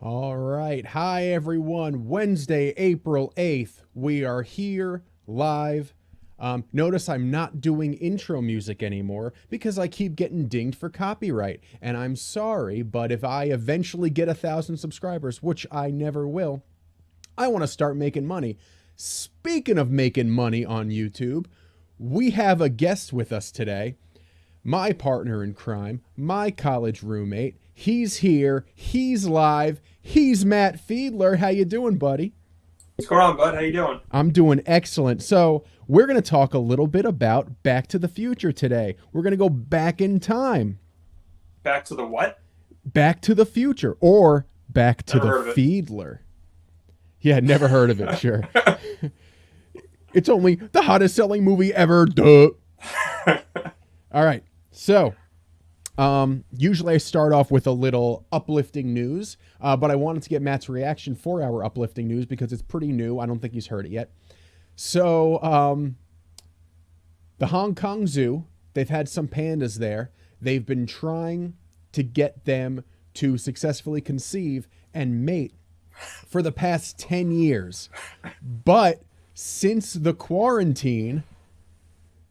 All right. Hi, everyone. Wednesday, April 8th. We are here live. Notice I'm not doing intro music anymore because I keep getting dinged for copyright. And I'm sorry, but if I eventually get 1,000 subscribers, which I never will, I want to start making money. Speaking of making money on YouTube, we have a guest with us today. My partner in crime, my college roommate. He's here. He's live. He's Matt Fiedler. How you doing, buddy? What's going on, bud? How you doing? I'm doing excellent. So we're going to talk a little bit about Back to the Future today. We're going to go back in time. Back to the what? Back to the Future, or Back to Never the heard of it. Fiedler. Yeah, never heard of it, sure. It's only the hottest selling movie ever. Duh. All right. So, usually I start off with a little uplifting news, but I wanted to get Matt's reaction for our uplifting news because it's pretty new. I don't think he's heard it yet. So, the Hong Kong Zoo, they've had some pandas there. They've been trying to get them to successfully conceive and mate for the past 10 years. But since the quarantine,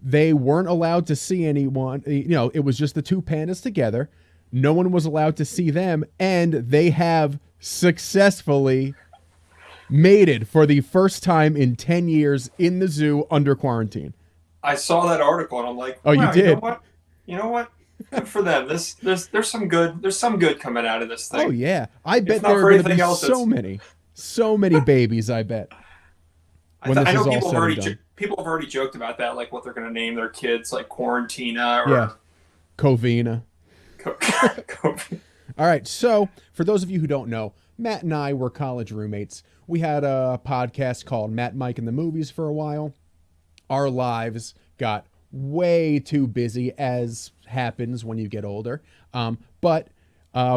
they weren't allowed to see anyone. You know, it was just the two pandas together. No one was allowed to see them, and they have successfully mated for the first time in 10 years in the zoo under quarantine. I saw that article and I'm like, Oh, you wow, did? You know what? You know what? Good for them. There's some good coming out of this thing. Oh, yeah. I bet not there are for going to be anything else, so many babies, I bet. When I this know is all people said have and already done. people have already joked about that, like what they're going to name their kids, like Quarantina or Yeah. Covina. Co- All right, so for those of you who don't know, Matt and I were college roommates. We had a podcast called Matt, Mike, and the Movies for a while. Our lives got way too busy, as happens when you get older. But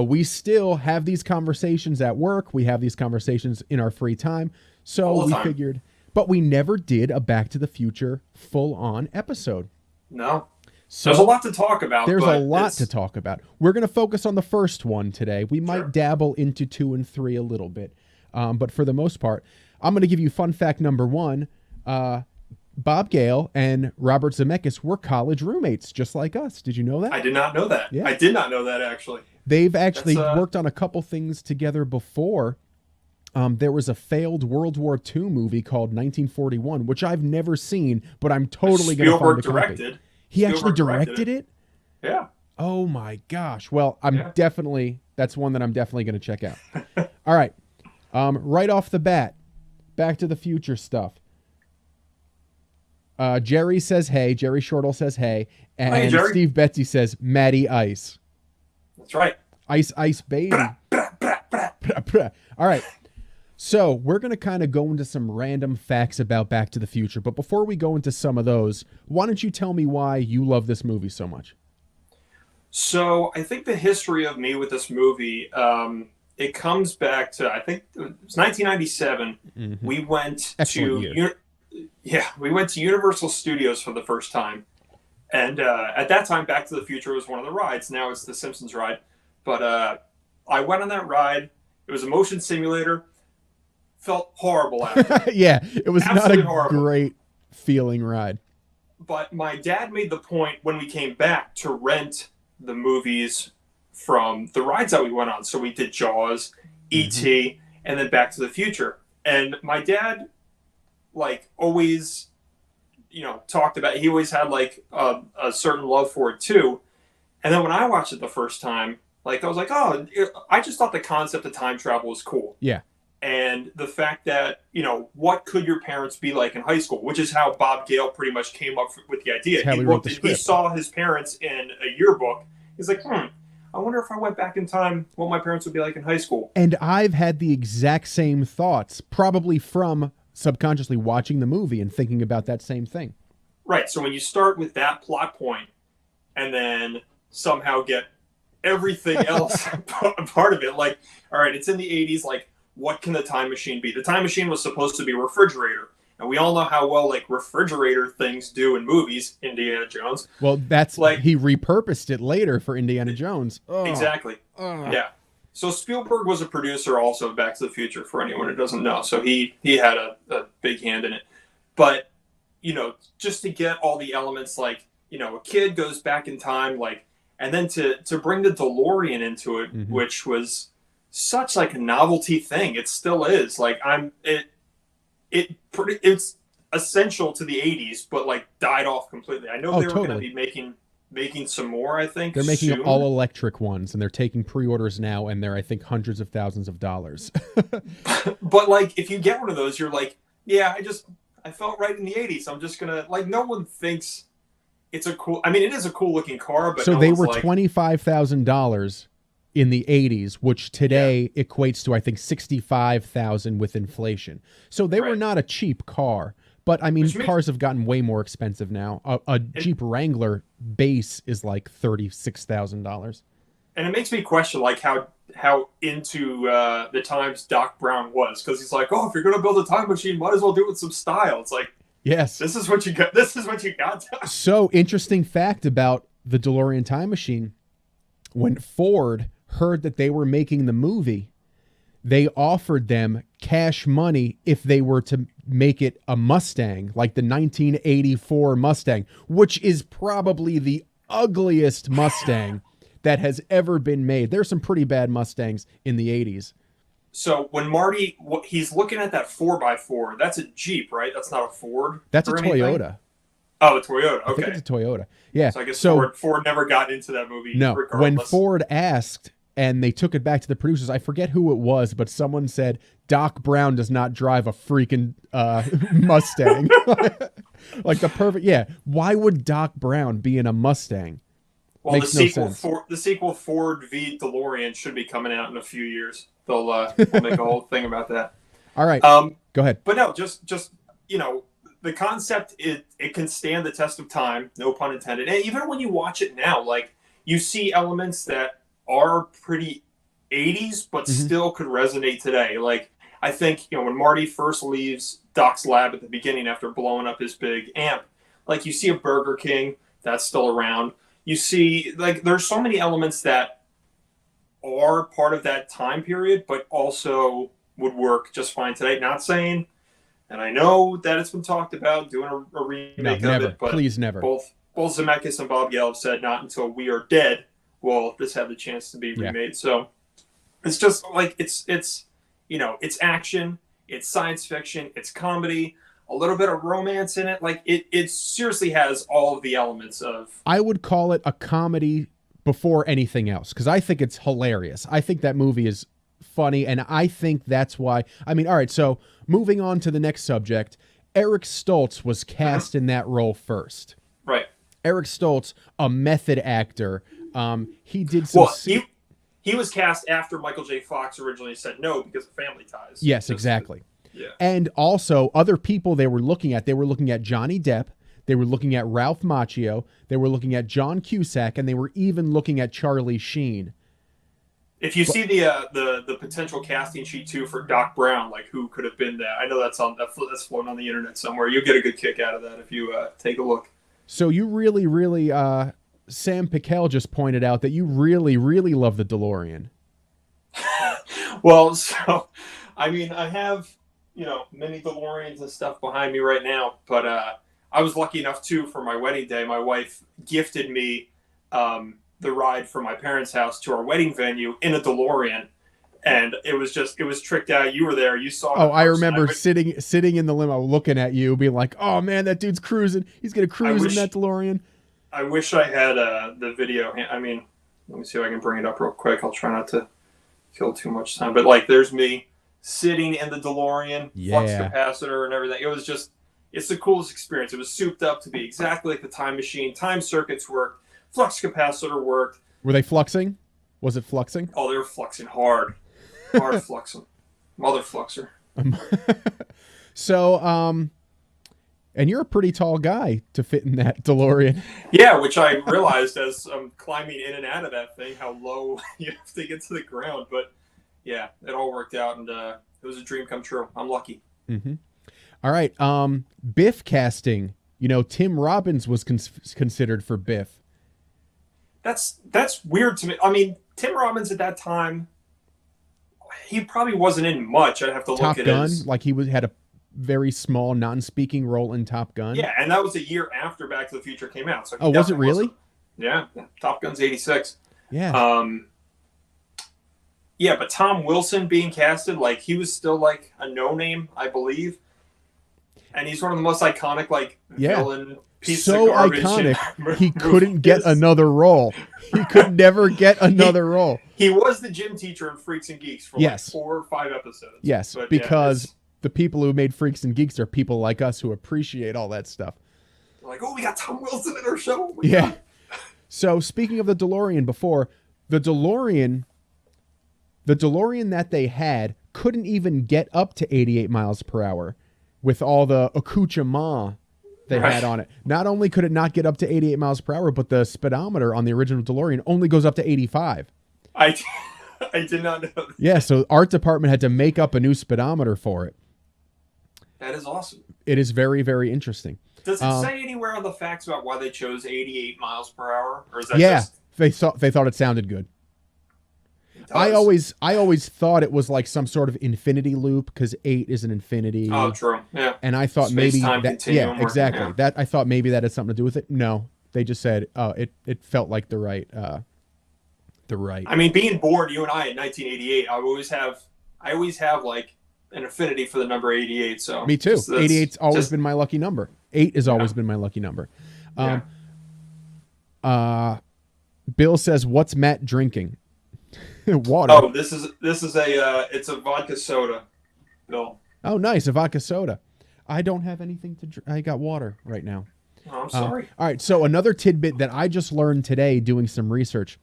we still have these conversations at work. We have these conversations in our free time. So All the we time. figured, but we never did a Back to the Future full-on episode. No. So There's a lot to talk about. there's but a lot it's- to talk about. We're going to focus on the first one today. We might Sure. dabble into 2 and 3 a little bit. But for the most part, I'm going to give you fun fact number 1. Bob Gale and Robert Zemeckis were college roommates, just like us. Did you know that? I did not know that. Yeah. I did not know that, actually. They've actually That's, worked on a couple things together before. There was a failed World War II movie called 1941, which I've never seen, but I'm totally going to find a Spielberg copy. directed. He actually Spielberg directed it? Yeah. Oh my gosh. Well, I'm Yeah. definitely, that's one that I'm definitely going to check out. All right. Right off the bat, Back to the Future stuff. Jerry says, hey. Jerry Shortle says, hey. And Hey, Jerry. Steve Betsy says, Matty Ice. That's right. Ice, ice, baby. All right. So we're going to kind of go into some random facts about Back to the Future. But before we go into some of those, why don't you tell me why you love this movie so much? So I think the history of me with this movie, it comes back to, I think it was 1997. Mm-hmm. We went Excellent year. we went to Universal Studios for the first time, and at that time, Back to the Future was one of the rides. Now it's the Simpsons ride, but I went on that ride. It was a motion simulator. Felt horrible after, Yeah, it was Absolutely not a horrible. great feeling ride. but my dad made the point when we came back to rent the movies from the rides that we went on. So we did Jaws, E.T., and then Back to the Future. And my dad, like, always, talked about, he always had, like, a certain love for it, too. And then when I watched it the first time, like, I was like, oh, I just thought the concept of time travel was cool. Yeah. And the fact that, what could your parents be like in high school, which is how Bob Gale pretty much came up with the idea. That's how he wrote the He script. saw his parents in a yearbook. He's like, I wonder if I went back in time, what my parents would be like in high school. And I've had the exact same thoughts, probably from subconsciously watching the movie and thinking about that same thing. Right. So when you start with that plot point and then somehow get everything else part of it, like, all right, it's in the 80s, like, what can the time machine be? The time machine was supposed to be a refrigerator. And we all know how well, like, refrigerator things do in movies, Indiana Jones. Well, that's Like- he repurposed it later for Indiana Jones. Oh, Exactly. oh. Yeah. So Spielberg was a producer also of Back to the Future, for anyone who doesn't know. So he had a big hand in it. But, just to get all the elements, like, a kid goes back in time, like, and then to bring the DeLorean into it, Mm-hmm. which was such like a novelty thing. It still is. Like, it's essential to the 80s, but like died off completely. I know they were going to be making some more, I think. They're making soon. all electric ones, and they're taking pre-orders now, and they're, I think, hundreds of thousands of dollars. But like, if you get one of those, you're like, yeah, I felt right in the 80s. I'm just gonna, like, no one thinks it's a cool. I mean, it is a cool looking car, but so no they one's were like, $25,000 in the 80s, which today equates to, I think, 65,000 with inflation. So they were not a cheap car. But, I mean, cars have gotten way more expensive now. A Jeep Wrangler base is like $36,000. And it makes me question, like, how into the times Doc Brown was. Because he's like, oh, if you're going to build a time machine, might as well do it with some style. It's like, yes, this is what you got. This is what you got. So, interesting fact about the DeLorean time machine. When Ford heard that they were making the movie, they offered them cash money if they were to make it a Mustang, like the 1984 Mustang, which is probably the ugliest Mustang that has ever been made. There's some pretty bad Mustangs in the 80s. So when Marty, he's looking at that 4x4, that's a Jeep, right? That's not a Ford? That's a Toyota. Oh, a Toyota. Okay. I think it's a Toyota. Yeah. So I guess Ford never got into that movie. No, regardless. When Ford asked, and they took it back to the producers, I forget who it was, but someone said, Doc Brown does not drive a freaking Mustang. Like the perfect, yeah. Why would Doc Brown be in a Mustang? Well, Makes no sense. The sequel Ford v DeLorean should be coming out in a few years. They'll make a whole thing about that. All right. Go ahead. But no, just the concept, it can stand the test of time, no pun intended. And even when you watch it now, like, you see elements that are pretty 80s, but still could resonate today. Like, I think, when Marty first leaves Doc's lab at the beginning after blowing up his big amp, like, you see a Burger King that's still around. You see, like, there's so many elements that are part of that time period, but also would work just fine today. Not saying, and I know that it's been talked about doing a remake of it, but please never. Both Zemeckis and Bob Gelb said not until we are dead will this have the chance to be remade. So it's just like it's action, it's science fiction, it's comedy, a little bit of romance in it. Like it seriously has all of the elements of. I would call it a comedy before anything else, because I think it's hilarious. I think that movie is funny, and I think that's why. I mean, all right, so moving on to the next subject, Eric Stoltz was cast in that role first. Right. Eric Stoltz, a method actor. He did some. Well, he was cast after Michael J. Fox originally said no because of family ties. Yes, exactly. Yeah. And also other people they were looking at Johnny Depp. They were looking at Ralph Macchio. They were looking at John Cusack, and they were even looking at Charlie Sheen. If you see the potential casting sheet too for Doc Brown, like who could have been that? I know that's floating on the internet somewhere. You'll get a good kick out of that if you take a look. So you really, really, Sam Piquel just pointed out that you really, really love the DeLorean. Well, so I mean, I have many DeLoreans and stuff behind me right now, but I was lucky enough too for my wedding day. My wife gifted me the ride from my parents' house to our wedding venue in a DeLorean, and it was tricked out. You were there, you saw it. Oh, I remember sitting in the limo looking at you, being like, "Oh man, that dude's cruising. He's gonna cruise in that DeLorean." I wish I had the video. I mean, let me see if I can bring it up real quick. I'll try not to kill too much time, but like, there's me sitting in the DeLorean, flux capacitor and everything. It's the coolest experience. It was souped up to be exactly like the time machine. Time circuits worked. Flux capacitor worked. Were they fluxing? Was it fluxing? Oh, they were fluxing hard. Hard fluxing. Mother fluxer. So, and you're a pretty tall guy to fit in that DeLorean. Yeah, which I realized as I'm climbing in and out of that thing, how low you have to get to the ground. But yeah, it all worked out, and it was a dream come true. I'm lucky. Mm-hmm. All right. Biff casting. Tim Robbins was considered for Biff. That's weird to me. I mean, Tim Robbins at that time he probably wasn't in much. I'd have to Top look at Gun, his. like he had a very small non-speaking role in Top Gun. Yeah, and that was a year after Back to the Future came out. So oh, was it really? Yeah, Top Gun's 86. Yeah. Yeah, but Tom Wilson being casted, like he was still like a no-name, I believe. And he's one of the most iconic, like, villain piece of garbage. So iconic, he couldn't get another role. He could never get another role. He was the gym teacher in Freaks and Geeks for like 4 or 5 episodes. Yes, but because the people who made Freaks and Geeks are people like us who appreciate all that stuff. Like, oh, we got Tom Wilson in our show. Yeah. So speaking of the DeLorean before, the DeLorean that they had couldn't even get up to 88 miles per hour with all the accoutrement they had on it. Not only could it not get up to 88 miles per hour, but the speedometer on the original DeLorean only goes up to 85. I did not know that. Yeah, so art department had to make up a new speedometer for it. That is awesome. It is very, very interesting. Does it say anywhere on the facts about why they chose 88 miles per hour? Or is that just... they thought it sounded good. I always thought it was like some sort of infinity loop because 8 is an infinity. Oh, true. Yeah. And I thought maybe that, yeah, exactly. Yeah. That I thought maybe that had something to do with it. No, they just said, it felt like the right. I mean, being born, you and I, in 1988, I always have like an affinity for the number 88. So me too. 88's always been my lucky number. 8 has always been my lucky number. Bill says, "What's Matt drinking?" Water. Oh, this is it's a vodka soda, Bill. Oh, nice, a vodka soda. I don't have anything to drink. I got water right now. Oh, I'm sorry. All right, so another tidbit that I just learned today doing some research.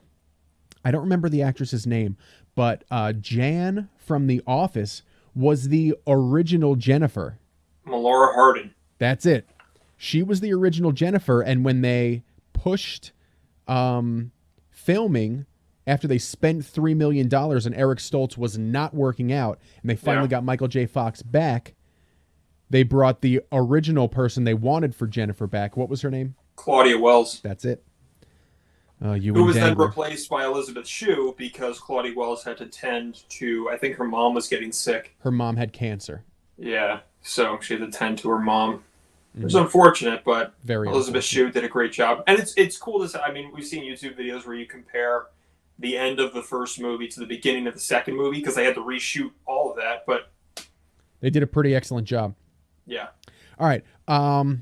I don't remember the actress's name, but Jan from The Office was the original Jennifer. Melora Hardin. That's it. She was the original Jennifer, and when they pushed filming after they spent $3 million and Eric Stoltz was not working out, and they finally got Michael J. Fox back, they brought the original person they wanted for Jennifer back. What was her name? Claudia Wells. That's it. Who was then replaced by Elizabeth Shue because Claudia Wells had to tend to, I think her mom was getting sick. Her mom had cancer. Yeah, so she had to tend to her mom. It was unfortunate, but Elizabeth Shue did a great job. And it's cool to say, I mean, we've seen YouTube videos where you compare the end of the first movie to the beginning of the second movie because they had to reshoot all of that, but they did a pretty excellent job. Yeah. All right. I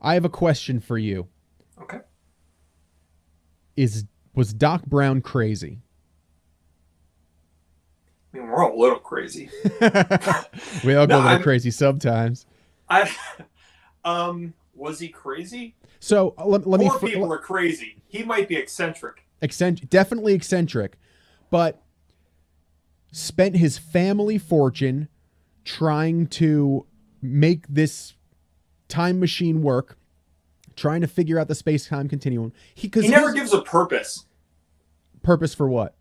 have a question for you. Okay. Was Doc Brown crazy? I mean, we're all a little crazy. We all go a little crazy sometimes. Was he crazy? So let me. Poor people are crazy. He might be eccentric. Definitely eccentric, but spent his family fortune trying to make this time machine work, trying to figure out the space-time continuum. He never gives a purpose. Purpose for what?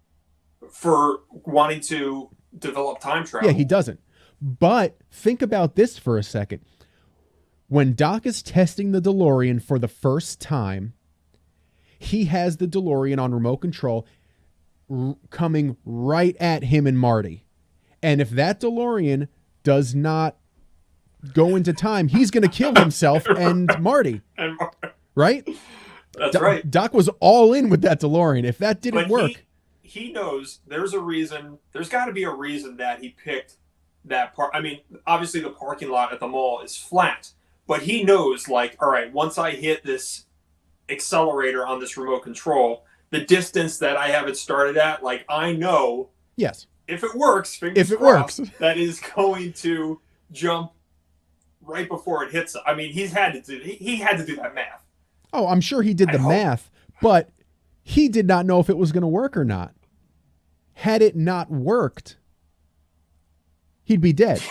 For wanting to develop time travel. Yeah, he doesn't. But think about this for a second. When Doc is testing the DeLorean for the first time, he has the DeLorean on remote control coming right at him and Marty. And if that DeLorean does not go into time, he's going to kill himself and Marty. Right? That's right. Doc was all in with that DeLorean. If that didn't work... He knows there's a reason. There's got to be a reason that he picked that part. I mean, obviously the parking lot at the mall is flat. But he knows, like, all right, once I hit this accelerator on this remote control, the distance that I have it started at, like, I know. Yes. If it works, fingers crossed, that is going to jump right before it hits. I mean, he had to do that math. Oh, I'm sure he did the math, but he did not know if it was going to work or not. Had it not worked, he'd be dead.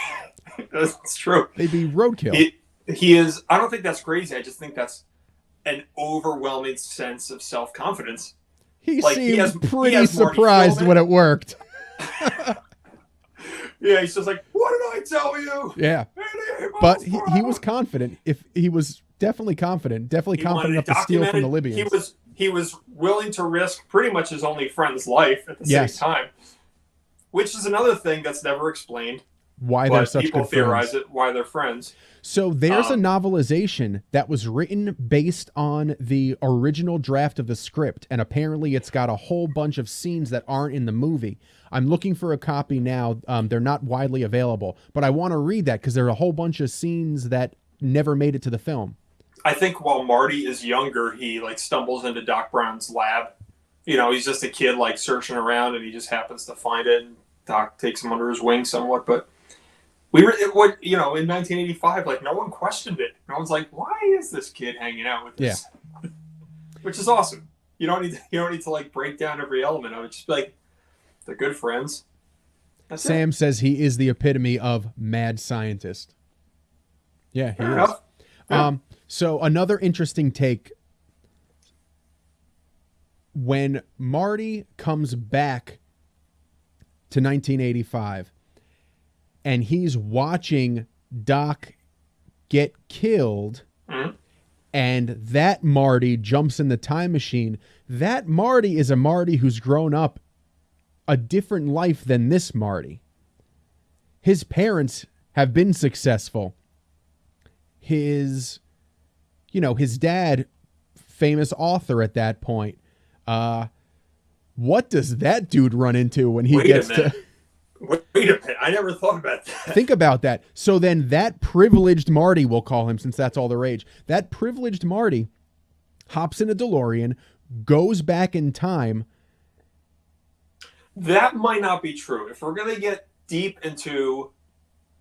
That's true. They'd be roadkill. He is. I don't think that's crazy. I just think that's an overwhelming sense of self-confidence. He seemed pretty surprised when it worked. Yeah, he's just like, "What did I tell you?" Yeah, but he was confident. If he was definitely confident enough to steal from the Libyans. He was willing to risk pretty much his only friend's life at the same time. which is another thing that's never explained. Why they're But such people good theorize friends. it, why they're friends. So there's a novelization that was written based on the original draft of the script, and apparently it's got a whole bunch of scenes that aren't in the movie. I'm looking for a copy now. They're not widely available, but I want to read that because there are a whole bunch of scenes that never made it to the film. I think while Marty is younger, he like stumbles into Doc Brown's lab. You know, he's just a kid like searching around, and he just happens to find it. And Doc takes him under his wing somewhat, but we were in 1985, like no one questioned it. No one's like, why is this kid hanging out with this? Yeah. Which is awesome. You don't need to like break down every element of it. Just be like, they're good friends. That's Sam it. says he is the epitome of mad scientist. Yeah, he is. Yeah. So another interesting take. When Marty comes back to 1985 and he's watching Doc get killed, and that Marty jumps in the time machine, that Marty is a Marty who's grown up a different life than this Marty. His parents have been successful. His dad, famous author at that point. What does that dude run into when he gets to... Wait a minute. I never thought about that. Think about that. So then that privileged Marty, we'll call him since that's all the rage, that privileged Marty hops in a DeLorean, goes back in time. That might not be true. If we're going to get deep into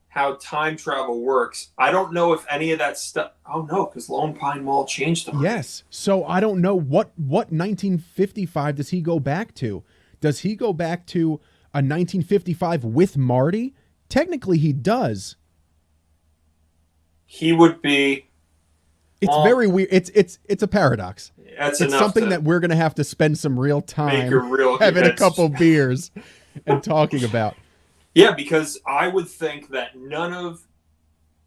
how time travel works, I don't know if any of that stuff... Oh, no, because Lone Pine Mall changed them. Yes. So I don't know what 1955 does he go back to? Does he go back to a 1955 with Marty? Technically, he does. He would be... It's very weird. It's a paradox. It's something that we're going to have to spend some real time having a couple beers and talking about. Yeah, because I would think that none of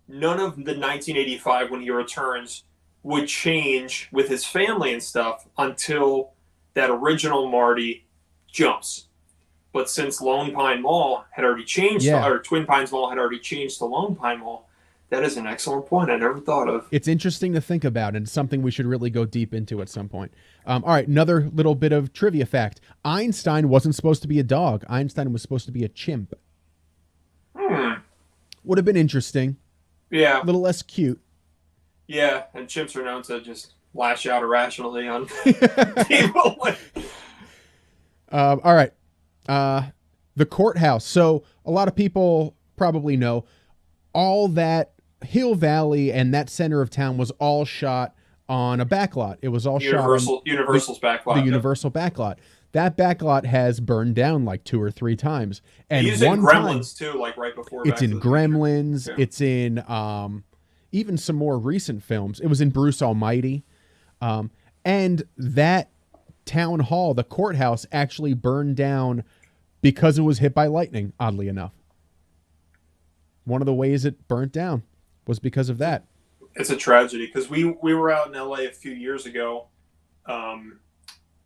the 1985 when he returns would change with his family and stuff until that original Marty jumps. But since Lone Pine Mall had already changed, or Twin Pines Mall had already changed to Lone Pine Mall, that is an excellent point I never thought of. It's interesting to think about, and something we should really go deep into at some point. All right, another little bit of trivia fact. Einstein wasn't supposed to be a dog. Einstein was supposed to be a chimp. Would have been interesting. Yeah. A little less cute. Yeah, and chimps are known to just lash out irrationally on people. All right. The courthouse. So a lot of people probably know all that Hill Valley and that center of town was all shot on a backlot. It was all Universal's backlot. The Universal backlot. That backlot has burned down like 2 or 3 times. And it's in Gremlins too, like right before. It's in Gremlins. Yeah. It's in even some more recent films. It was in Bruce Almighty. And that town hall, the courthouse, actually burned down because it was hit by lightning, oddly enough. One of the ways it burnt down was because of that. It's a tragedy because we were out in LA a few years ago.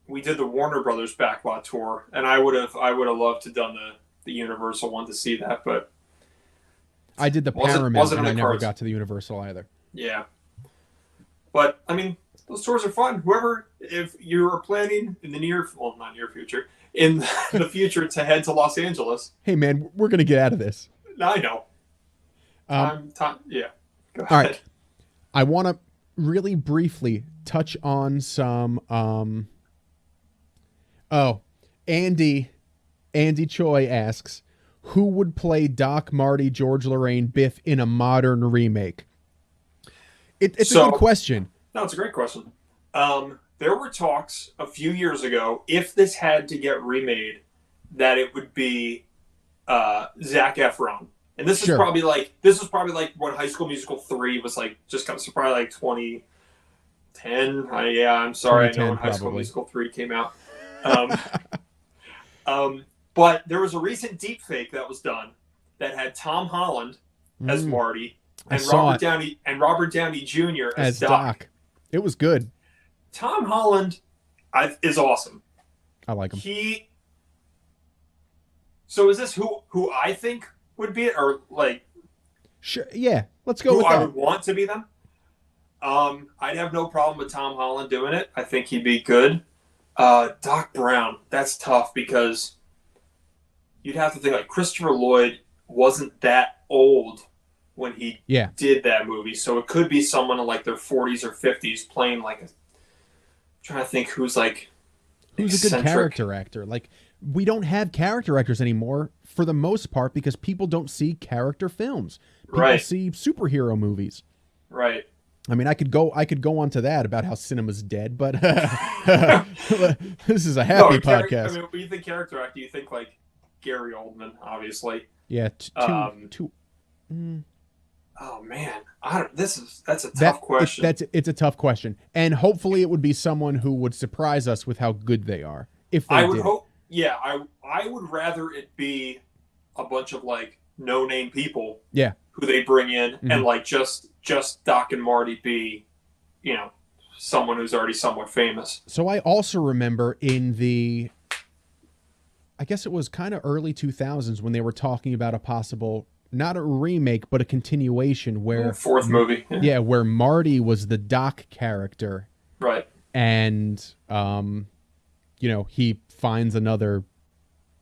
We did the Warner Brothers backlot tour, and I would have loved to have done the Universal one to see that, but I did the Paramount, and I never got to the Universal either. Yeah, but I mean, those tours are fun. If you're planning in the not near future, in the future to head to Los Angeles. Hey man, we're gonna get out of this. I know. Yeah. Go ahead. All right. I want to really briefly touch on some. Andy Choi asks, who would play Doc, Marty, George, Lorraine, Biff in a modern remake? It's a good question. No, it's a great question. There were talks a few years ago, if this had to get remade, that it would be Zac Efron. And this is probably like when High School Musical 3 was like just kind of probably like 2010. I'm sorry, I know when High School Musical 3 came out. But there was a recent deepfake that was done that had Tom Holland as Marty and Robert Downey Jr. as Doc. It was good. Tom Holland is awesome. I like him. So is this who I think would be it, or like Sure. Yeah. Let's go who with I that. would want to be them? I'd have no problem with Tom Holland doing it. I think he'd be good. Doc Brown, that's tough because you'd have to think like Christopher Lloyd wasn't that old when he Yeah. did that movie, so it could be someone in like their 40s or 50s playing like a. Trying to think who's like Who's a good character actor? Like, we don't have character actors anymore for the most part because people don't see character films. People Right. see superhero movies. Right. I mean, I could go on to that about how cinema's dead, but this is a happy podcast. I mean, when you think character actor, you think like Gary Oldman, obviously. Yeah, Oh man, that's a tough question. It's a tough question, and hopefully it would be someone who would surprise us with how good they are. If they I would did. hope. Yeah, I would rather it be a bunch of like no name people. Yeah. Who they bring in and like just Doc and Marty be, someone who's already somewhat famous. So I also remember in the, I guess it was kind of early 2000s when they were talking about a possible, not a remake, but a continuation where fourth movie. Yeah, where Marty was the Doc character. Right. And, he finds another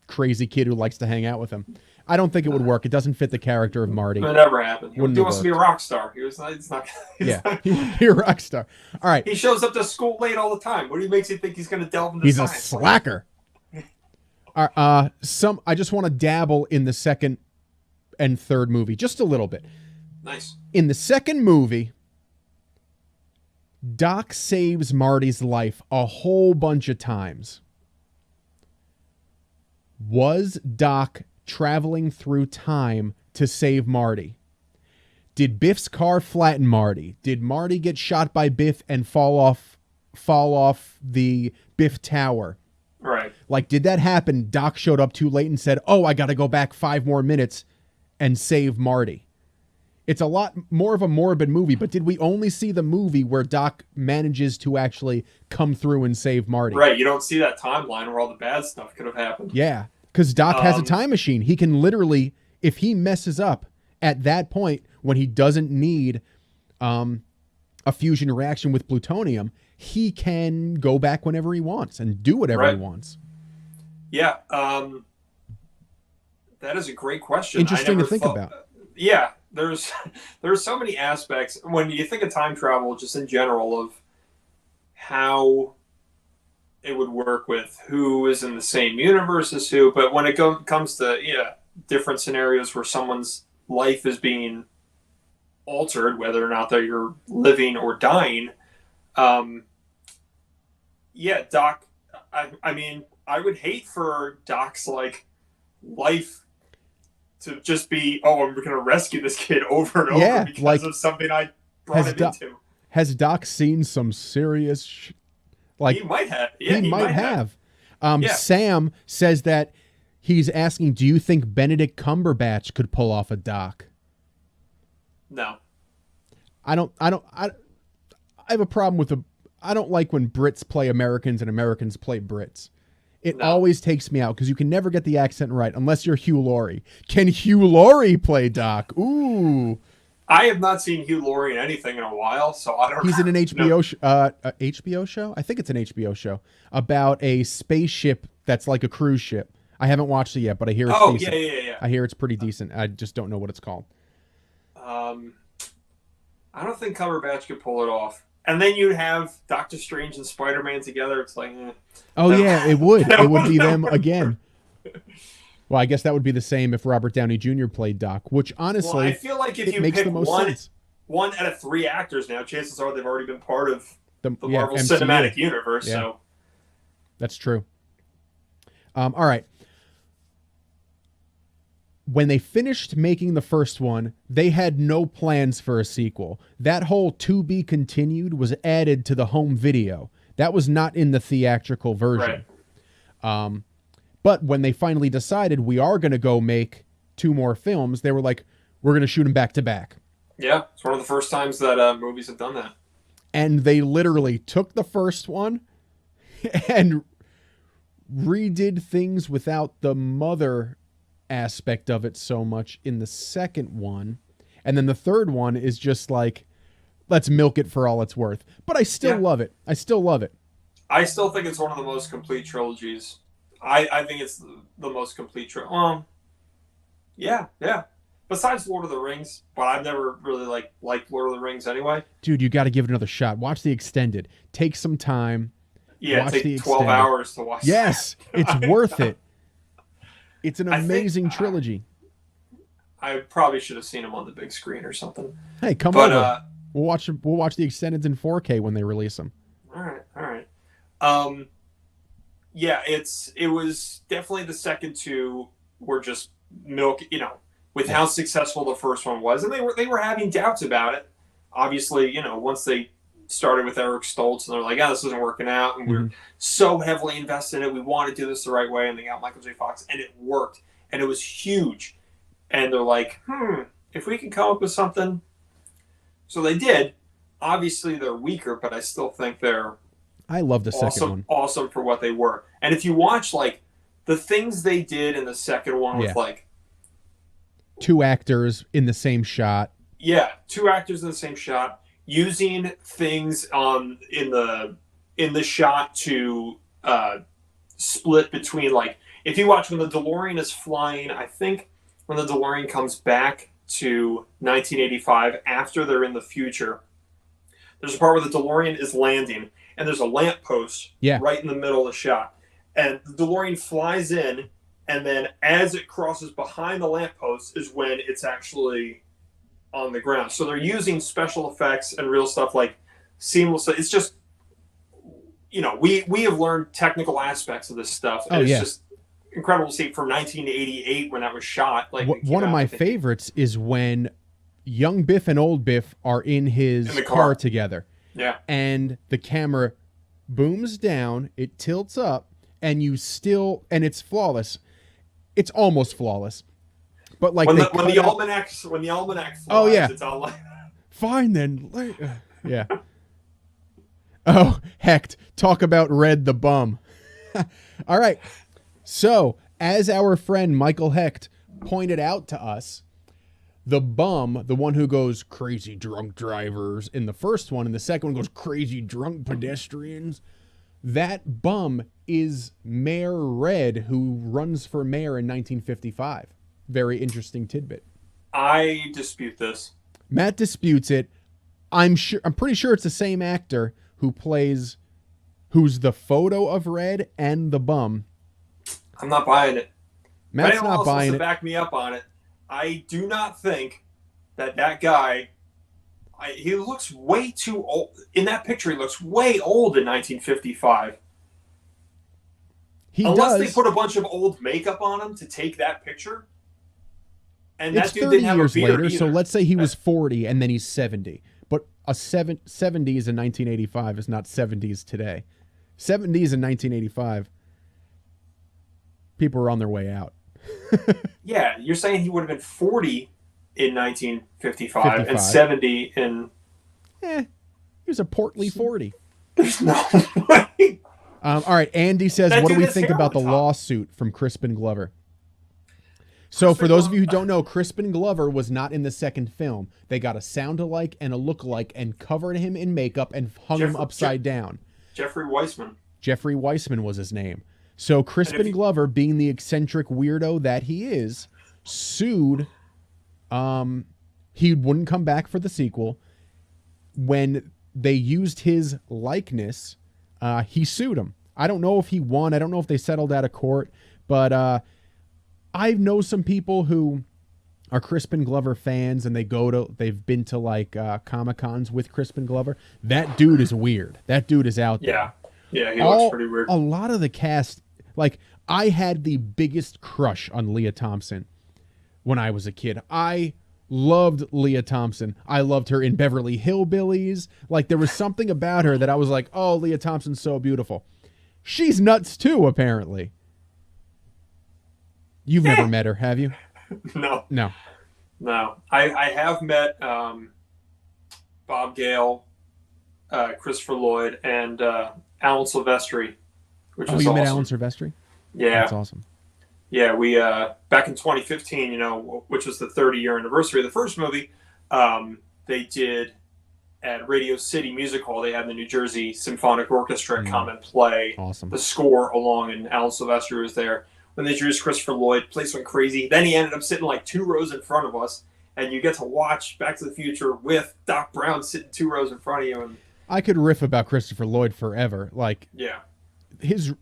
crazy kid who likes to hang out with him. I don't think it would work. It doesn't fit the character of Marty. It never happened. He wants to be a rock star. He's not. He'd be a rock star. All right. He shows up to school late all the time. What do you makes you think he's going to delve into He's science? a slacker. I just want to dabble in the second and third movie just a little bit. Nice. In the second movie, Doc saves Marty's life a whole bunch of times. Was Doc traveling through time to save Marty? Did Biff's car flatten Marty? Did Marty get shot by Biff and fall off the Biff tower? Right. Like, did that happen? Doc showed up too late and said, "Oh, I got to go back 5 more minutes and save Marty." It's a lot more of a morbid movie, but did we only see the movie where Doc manages to actually come through and save Marty? Right. You don't see that timeline where all the bad stuff could have happened. Yeah. Because Doc has a time machine. He can literally, if he messes up at that point when he doesn't need a fusion reaction with plutonium, he can go back whenever he wants and do whatever he wants. Yeah. That is a great question. Interesting to think about. Yeah. There's so many aspects when you think of time travel, just in general, of how it would work with who is in the same universe as who. But when it comes to different scenarios where someone's life is being altered, whether or not they're living or dying, Doc. I mean, I would hate for Doc's like life to just be, I'm going to rescue this kid over and over because of something I brought him into. Has Doc seen some serious he might have. Yeah, he might have. Sam says that he's asking, do you think Benedict Cumberbatch could pull off a Doc? No. I have a problem with I don't like when Brits play Americans and Americans play Brits. It always takes me out because you can never get the accent right unless you're Hugh Laurie. Can Hugh Laurie play Doc? Ooh. I have not seen Hugh Laurie in anything in a while, so I don't know. He's in an HBO show? I think it's an HBO show about a spaceship that's like a cruise ship. I haven't watched it yet, but I hear it's decent. Yeah. I hear it's pretty decent. I just don't know what it's called. I don't think Cumberbatch could pull it off. And then you'd have Doctor Strange and Spider-Man together. It's like, it would. It would be them again. Well, I guess that would be the same if Robert Downey Jr. played Doc, which honestly, I feel like if you makes pick the most sense. One out of 3 actors now, chances are they've already been part of the Marvel MCU. Cinematic Universe. Yeah. So that's true. All right. When they finished making the first one, they had no plans for a sequel. That whole "to be continued" was added to the home video. That was not in the theatrical version. Right. But when they finally decided we are going to go make 2 more films, they were like, we're going to shoot them back to back. Yeah, it's one of the first times that movies have done that. And they literally took the first one and redid things without the mother aspect of it so much in the second one. And then the third one is just like, let's milk it for all it's worth. But I still love it. I still love it. I still think it's one of the most complete trilogies. I think it's the most complete trilogy. Yeah. Besides Lord of the Rings, but I've never really liked Lord of the Rings anyway. Dude, you got to give it another shot. Watch the extended. Take some time. Yeah, take 12 hours to watch. Yes, it's worth it. It's an amazing trilogy. I probably should have seen them on the big screen or something. Hey, come over. We'll watch the extendeds in 4K when they release them. All right. Yeah, it was definitely the second two were just milk, with how successful the first one was, and they were having doubts about it. Obviously, once they started with Eric Stoltz, and they're like, this isn't working out, and we're so heavily invested in it. We want to do this the right way, and they got Michael J. Fox, and it worked, and it was huge. And they're like, if we can come up with something. So they did. Obviously, they're weaker, but I still think they're I love the second one. Awesome for what they were. And if you watch, the things they did in the second one with, two actors in the same shot. Yeah, two actors in the same shot, using things in the shot to split between, if you watch when the DeLorean is flying, I think when the DeLorean comes back to 1985 after they're in the future, there's a part where the DeLorean is landing and there's a lamppost right in the middle of the shot. And the DeLorean flies in, and then as it crosses behind the lamppost is when it's actually on the ground. So they're using special effects and real stuff seamlessly. It's just, we have learned technical aspects of this stuff. And it's just incredible to see from 1988 when that was shot. One of my favorites is when young Biff and old Biff are in his car together. Yeah. And the camera booms down, it tilts up, and and it's flawless. It's almost flawless. But when the almanac flies, it's all like fine then. Yeah. Oh, Hecht, talk about Red the bum. All right. So, as our friend Michael Hecht pointed out to us, the bum, the one who goes crazy drunk drivers in the first one, and the second one goes crazy drunk pedestrians, that bum is Mayor Red, who runs for mayor in 1955. Very interesting tidbit. I dispute this. Matt disputes it. I'm pretty sure it's the same actor who's the photo of Red and the bum. I'm not buying it. Matt's not buying it. Back me up on it. I do not think that guy. He looks way too old in that picture. He looks way old in 1955. Unless they put a bunch of old makeup on him to take that picture. And it's that dude 30 didn't have years a beard later, either. so let's say he was 40 and then he's 70. But 70s in 1985 is not 70s today. 70s in 1985, people were on their way out. Yeah, you're saying he would have been 40 in 1955 and 70 in... he was a portly 40. There's no way. All right, Andy says, what do we think about the lawsuit from Crispin Glover? So for those of you who don't know, Crispin Glover was not in the second film. They got a sound-alike and a look-alike and covered him in makeup and hung him upside down. Jeffrey Weissman. Jeffrey Weissman was his name. So Crispin Glover, being the eccentric weirdo that he is, sued. He wouldn't come back for the sequel. When they used his likeness, he sued him. I don't know if he won. I don't know if they settled out of court. But I know some people who are Crispin Glover fans, and they've been to like Comic-Cons with Crispin Glover. That dude is weird. That dude is out there. Yeah, he looks pretty weird. A lot of the cast, like, I had the biggest crush on Leah Thompson when I was a kid. I loved Leah Thompson. I loved her in Beverly Hillbillies. Like, there was something about her that I was like, oh, Leah Thompson's so beautiful. She's nuts too, apparently. You've never met her, have you? No. I have met Bob Gale, Christopher Lloyd, and Alan Silvestri, which was awesome. You met Alan Silvestri? Yeah. That's awesome. Yeah, we back in 2015, which was the 30-year anniversary of the first movie, they did at Radio City Music Hall. They had the New Jersey Symphonic Orchestra come and play Awesome. the score along, and Alan Silvestri was there. When they introduced Christopher Lloyd, place went crazy. Then he ended up sitting like 2 rows in front of us, and you get to watch Back to the Future with Doc Brown sitting 2 rows in front of you. And I could riff about Christopher Lloyd forever. Like, yeah, his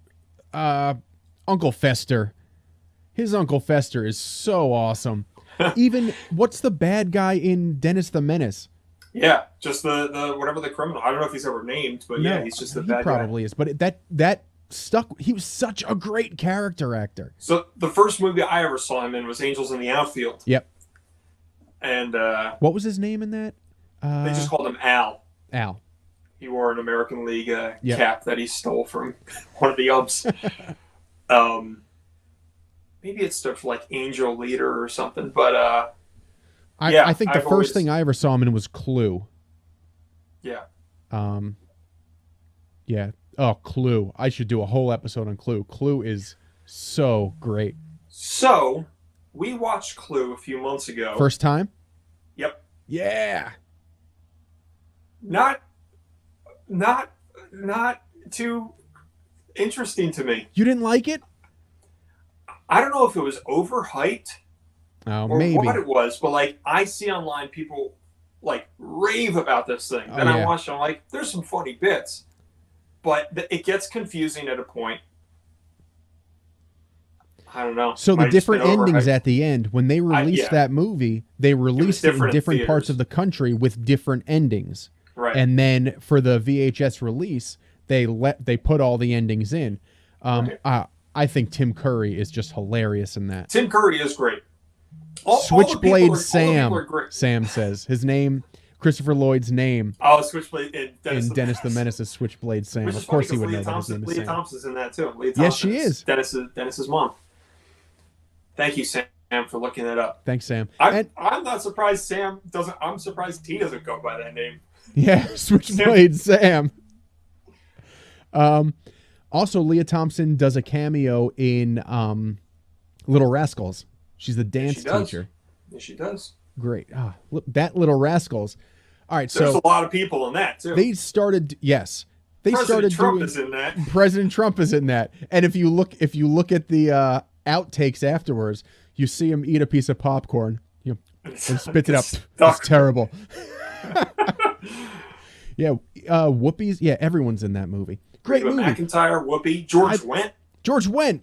Uncle Fester. His Uncle Fester is so awesome. Even, what's the bad guy in Dennis the Menace? Yeah, just the whatever the criminal. I don't know if he's ever named, but yeah, he's just the bad guy. He probably is. But that stuck. He was such a great character actor. So the first movie I ever saw him in was Angels in the Outfield. Yep. And what was his name in that? They just called him Al. Al. He wore an American League cap that he stole from one of the umps. Maybe it stood for like Angel Leader or something, but I think the first thing I ever saw him in was Clue. Yeah. Yeah. Oh, Clue. I should do a whole episode on Clue. Clue is so great. So, we watched Clue a few months ago. First time? Yep. Yeah. Not too interesting to me. You didn't like it? I don't know if it was overhyped or maybe what it was, but like I see online people like rave about this thing. Then I watch it, I'm like, there's some funny bits, but it gets confusing at a point. I don't know. So the different endings at the end, when they released that movie, they released it in different parts of the country with different endings. Right. And then for the VHS release, they put all the endings in. I think Tim Curry is just hilarious in that. Tim Curry is great. Switchblade Sam, Sam says. His name, Christopher Lloyd's name. Oh, Switchblade in Dennis the Menace is Switchblade Sam. Of course he would know that his name is Sam. Leah Thompson's in that too. Yes, she is. Dennis's mom. Thank you, Sam, for looking that up. Thanks, Sam. I'm not surprised Sam doesn't. I'm surprised he doesn't go by that name. Yeah, Switchblade Sam. Also, Leah Thompson does a cameo in Little Rascals. She's the dance teacher. Yes, she does. Great. That Little Rascals. All right, there's a lot of people in that too. They started. Yes, President Trump is in that. President Trump is in that. And if you look at the outtakes afterwards, you see him eat a piece of popcorn and spit it up. It's terrible. Yeah, Whoopi's. Yeah, everyone's in that movie. Great movie. McIntyre, Whoopi, George Wendt.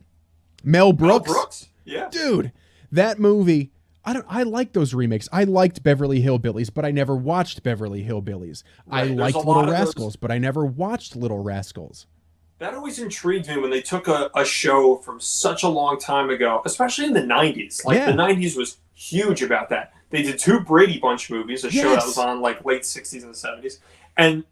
Mel Brooks. Yeah. Dude, that movie. I like those remakes. I liked Beverly Hillbillies, but I never watched Beverly Hillbillies. Right. I liked Little Rascals, but I never watched Little Rascals. That always intrigued me when they took a show from such a long time ago, especially in the 90s. Like, the 90s was huge about that. They did 2 Brady Bunch movies, a show that was on, like, late 60s and 70s. And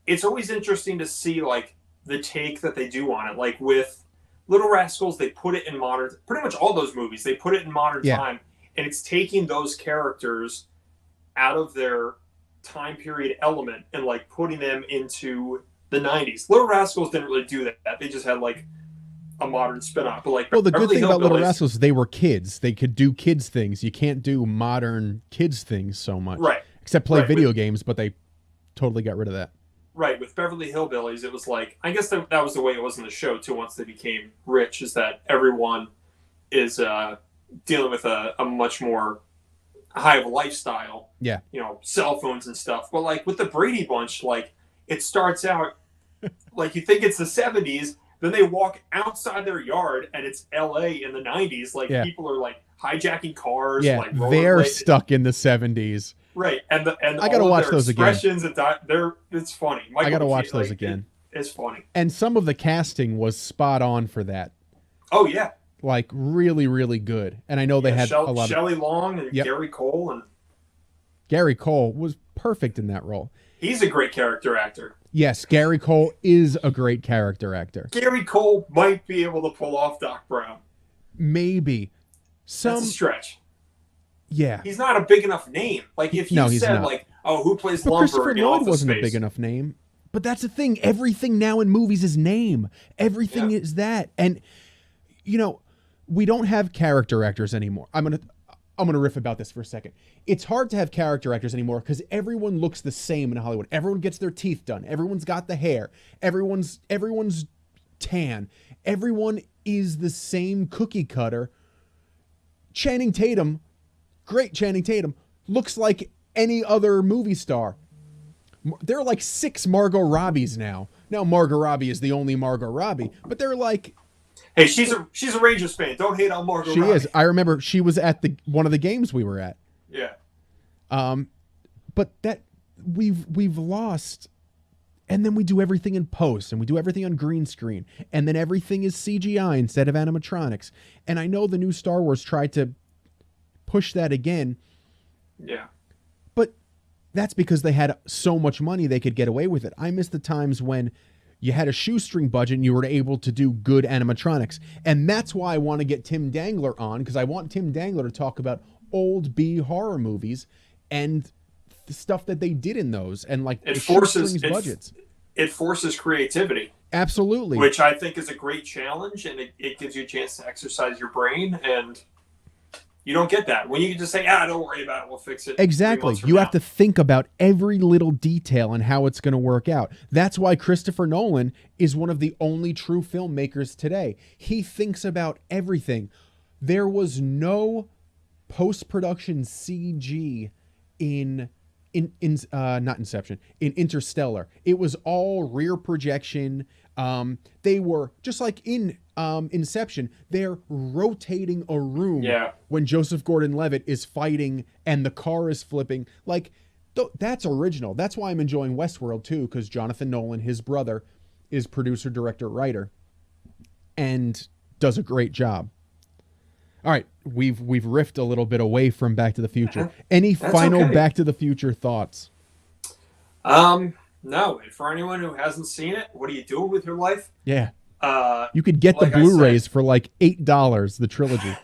it's always interesting to see, like, the take that they do on it. Like, with Little Rascals, they put it in modern... Pretty much all those movies, they put it in modern time. And it's taking those characters out of their time period element and, like, putting them into the 90s. Little Rascals didn't really do that. They just had, like, a modern spin-off. But, like, well, the good thing about Little Rascals, they were kids. They could do kids things. You can't do modern kids things so much. Right. Except play video games, but they totally got rid of that. Right. With Beverly Hillbillies, it was like... I guess that was the way it was in the show, too, once they became rich, is that everyone is dealing with a much more high of a lifestyle. Yeah. You know, cell phones and stuff. But, like, with the Brady Bunch, like, it starts out... like, you think it's the 70s... Then they walk outside their yard, and it's L.A. in the 90s. Like, people are, like, hijacking cars. Yeah, like, they're stuck in the 70s. Right, and I gotta watch those again. It's funny. I gotta watch those again. It's funny. And some of the casting was spot on for that. Oh, yeah. Like, really, really good. And I know they had a lot Shelley Long and Gary Cole. And Gary Cole was perfect in that role. He's a great character actor. Yes, Gary Cole is a great character actor. Gary Cole might be able to pull off Doc Brown. Maybe. That's a stretch. Yeah. He's not a big enough name. Like, if you said, like, oh, who plays Lumber Christopher in Lloyd Office wasn't Space? a big enough name. But that's the thing. Everything now in movies is name. Everything is that. And, you know, we don't have character actors anymore. I'm gonna riff about this for a second. It's hard to have character actors anymore because everyone looks the same in Hollywood. Everyone gets their teeth done. Everyone's got the hair. Everyone's tan. Everyone is the same cookie cutter. Channing Tatum, great Channing Tatum, looks like any other movie star. There are like 6 Margot Robbies now. Now Margot Robbie is the only Margot Robbie, but they're like, hey, she's a Rangers fan. Don't hate on Margot Robbie. She is. I remember she was at one of the games we were at. Yeah. But that we've lost, and then we do everything in post, and we do everything on green screen, and then everything is CGI instead of animatronics. And I know the new Star Wars tried to push that again. Yeah. But that's because they had so much money they could get away with it. I miss the times when you had a shoestring budget and you were able to do good animatronics. And that's why I want to get Tim Dangler on, because I want Tim Dangler to talk about old B horror movies and the stuff that they did in those, and like it the forces budgets. It forces creativity. Absolutely. Which I think is a great challenge, and it gives you a chance to exercise your brain, and you don't get that. When you can just say, don't worry about it, we'll fix it. Exactly. You have to think about every little detail and how it's going to work out. That's why Christopher Nolan is one of the only true filmmakers today. He thinks about everything. There was no post-production CG in not Inception, in Interstellar. It was all rear projection. They were just like in Inception, they're rotating a room when Joseph Gordon-Levitt is fighting and the car is flipping. Like, that's original. That's why I'm enjoying Westworld too, because Jonathan Nolan, his brother, is producer, director, writer, and does a great job. All right, we've riffed a little bit away from Back to the Future. Any final Back to the Future thoughts? No. For anyone who hasn't seen it, what are you doing with your life? Yeah. You could get the Blu-rays for like $8, the trilogy.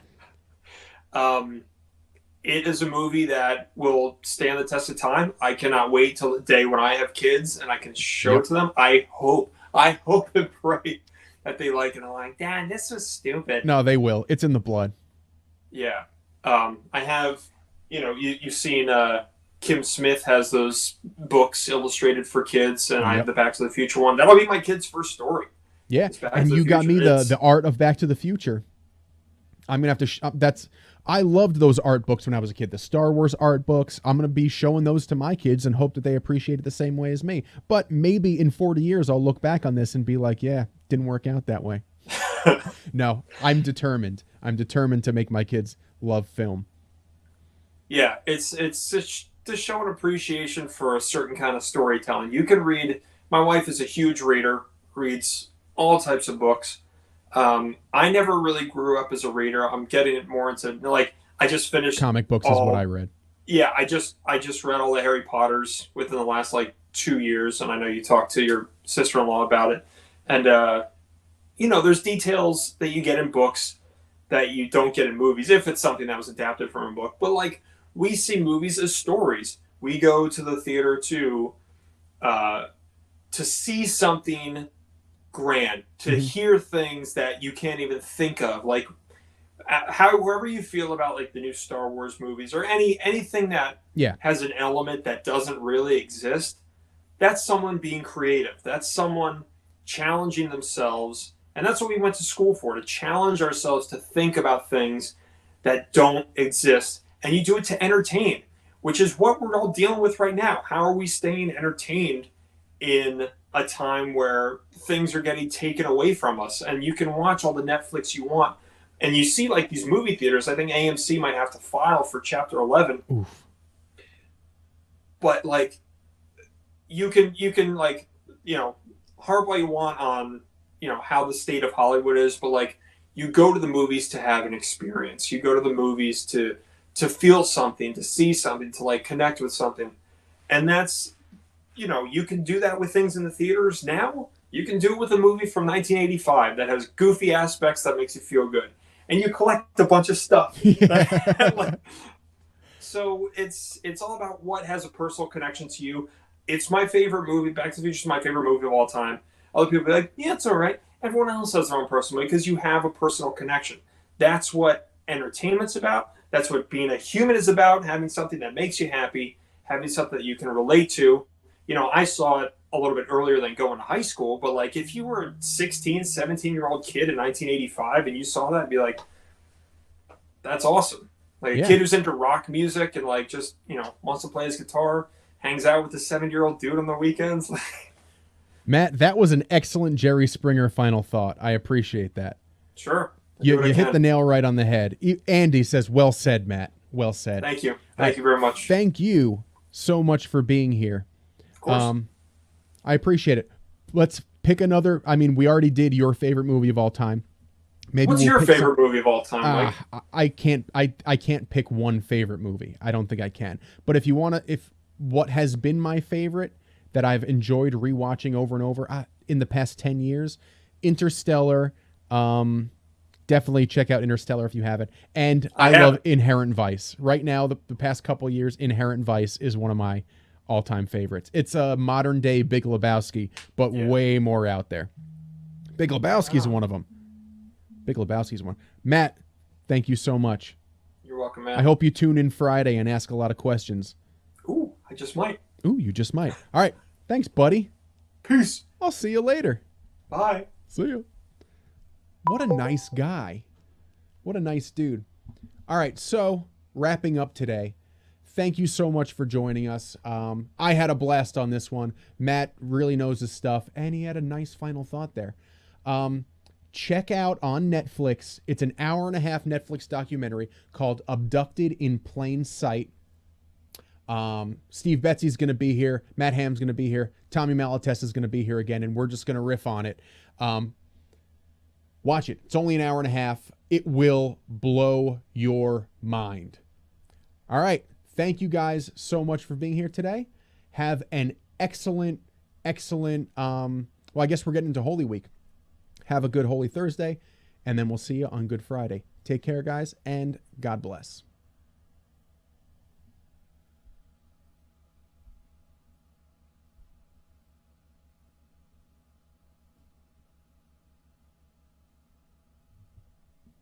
It is a movie that will stand the test of time. I cannot wait till the day when I have kids and I can show it to them. I hope and pray that they like it. And I'm like, Dad, this was stupid. No, they will. It's in the blood. Yeah. I have, you've seen Kim Smith has those books illustrated for kids, and I have the Back to the Future one. That'll be my kid's first story. Yeah, and you got me the art of Back to the Future. I'm going to have to... I loved those art books when I was a kid. The Star Wars art books. I'm going to be showing those to my kids and hope that they appreciate it the same way as me. But maybe in 40 years, I'll look back on this and be like, yeah, didn't work out that way. No, I'm determined. I'm determined to make my kids love film. Yeah, it's just to show an appreciation for a certain kind of storytelling. You can read... My wife is a huge reader, reads all types of books. I never really grew up as a reader. I'm getting it more into, like, I just finished... Comic books is what I read. Yeah, I just read all the Harry Potters within the last, 2 years, and I know you talked to your sister-in-law about it. And, there's details that you get in books that you don't get in movies, if it's something that was adapted from a book. But, we see movies as stories. We go to the theater to see something grand, to hear things that you can't even think of. However you feel about, the new Star Wars movies or anything that has an element that doesn't really exist, that's someone being creative. That's someone challenging themselves. And that's what we went to school for, to challenge ourselves to think about things that don't exist. And you do it to entertain, which is what we're all dealing with right now. How are we staying entertained in a time where things are getting taken away from us? And you can watch all the Netflix you want. And you see, these movie theaters, I think AMC might have to file for Chapter 11. Oof. But, you can harp all you want on, how the state of Hollywood is, but, you go to the movies to have an experience. You go to the movies to feel something, to see something, to connect with something. And that's, you can do that with things in the theaters now. You can do it with a movie from 1985 that has goofy aspects that makes you feel good. And you collect a bunch of stuff. So it's all about what has a personal connection to you. It's my favorite movie. Back to the Future is my favorite movie of all time. Other people be like, yeah, it's all right. Everyone else has their own personal movie because you have a personal connection. That's what entertainment's about. That's what being a human is about, having something that makes you happy, having something that you can relate to. I saw it a little bit earlier than going to high school, but like if you were a 16, 17-year-old kid in 1985 and you saw that, be like, that's awesome. Like a kid who's into rock music and like just, wants to play his guitar, hangs out with the 7-year-old dude on the weekends. Matt, that was an excellent Jerry Springer final thought. I appreciate that. Sure. You hit the nail right on the head. Andy says, well said, Matt. Well said. Thank you. Thank you very much. Thank you so much for being here. Of course. I appreciate it. Let's pick another. I mean, we already did your favorite movie of all time. Maybe What's your favorite movie of all time, Mike? I can't pick one favorite movie. I don't think I can. But if you want to, if what has been my favorite that I've enjoyed rewatching over and over in the past 10 years, Interstellar. Definitely check out Interstellar if you haven't. And I love Inherent Vice. Right now, the past couple of years, Inherent Vice is one of my all-time favorites. It's a modern-day Big Lebowski, but way more out there. Big Lebowski's one of them. Big Lebowski's one. Matt, thank you so much. You're welcome, man. I hope you tune in Friday and ask a lot of questions. Ooh, I just might. Ooh, you just might. All right. Thanks, buddy. Peace. I'll see you later. Bye. See you. What a nice guy. What a nice dude. All right, so wrapping up today. Thank you so much for joining us. I had a blast on this one. Matt really knows his stuff, and he had a nice final thought there. Check out on Netflix. It's an 1.5-hour Netflix documentary called Abducted in Plain Sight. Steve Betsy's going to be here. Matt Ham's going to be here. Tommy Malatesta is going to be here again, and we're just going to riff on it. Watch it. It's only an 1.5 hours. It will blow your mind. All right. Thank you guys so much for being here today. Have an excellent, well, I guess we're getting into Holy Week. Have a good Holy Thursday, and then we'll see you on Good Friday. Take care, guys, and God bless.